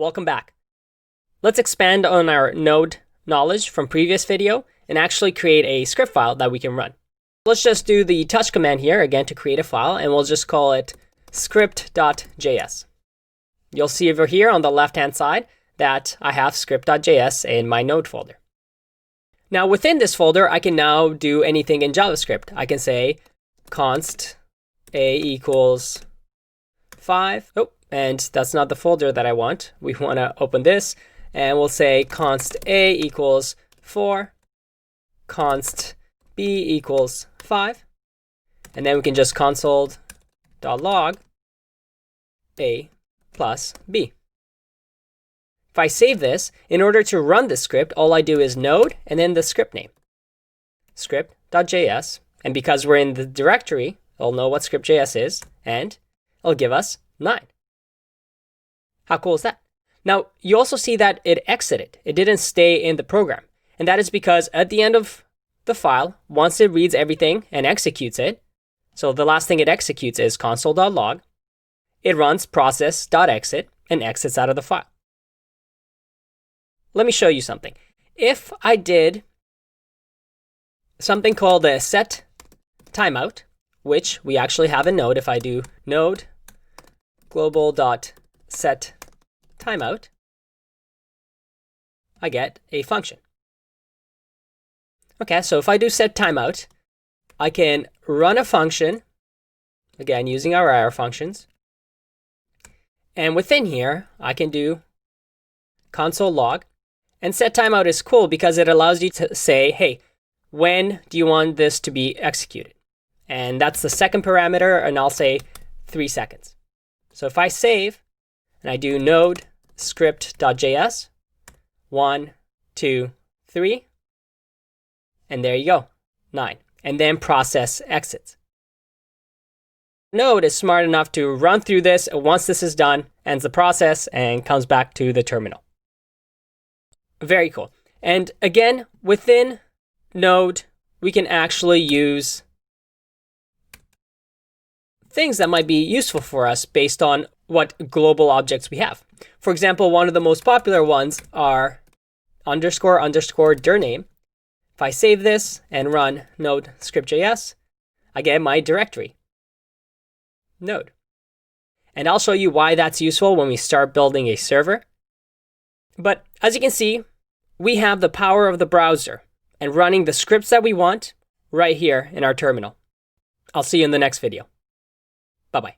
Welcome back. Let's expand on our Node knowledge from previous video and actually create a script file that we can run. Let's just do the touch command here again to create a file, and we'll just call it script.js. You'll see over here on the left-hand side that I have script.js in my Node folder. Now within this folder, I can now do anything in JavaScript. I can say const a equals 5. Oh, and that's not the folder that I want. We want to open this, and we'll say const a equals 4, const b equals 5, and then we can just console.log a plus b. If I save this, in order to run the script, all I do is node and then the script name, script.js, and because we're in the directory, it'll know what script.js is, and it'll give us 9. How cool is that? Now, you also see that it exited. It didn't stay in the program. And that is because at the end of the file, once it reads everything and executes it, so the last thing it executes is console.log, it runs process.exit and exits out of the file. Let me show you something. If I did something called a set timeout, which we actually have in Node, if I do node global.set timeout, I get a function. Okay, so if I do set timeout, I can run a function, again, using our IR functions. And within here, I can do console log. And set timeout is cool because it allows you to say, hey, when do you want this to be executed? And that's the second parameter, and I'll say 3 seconds. So if I save, and I do node script.js, 1, 2, 3, and there you go, 9. And then process exits. Node is smart enough to run through this. Once this is done, ends the process and comes back to the terminal. Very cool. And again, within Node, we can actually use things that might be useful for us based on what global objects we have. For example, one of the most popular ones are __ dir_name. If I save this and run node script.js, I get my directory, Node. And I'll show you why that's useful when we start building a server. But as you can see, we have the power of the browser and running the scripts that we want right here in our terminal. I'll see you in the next video. Bye-bye.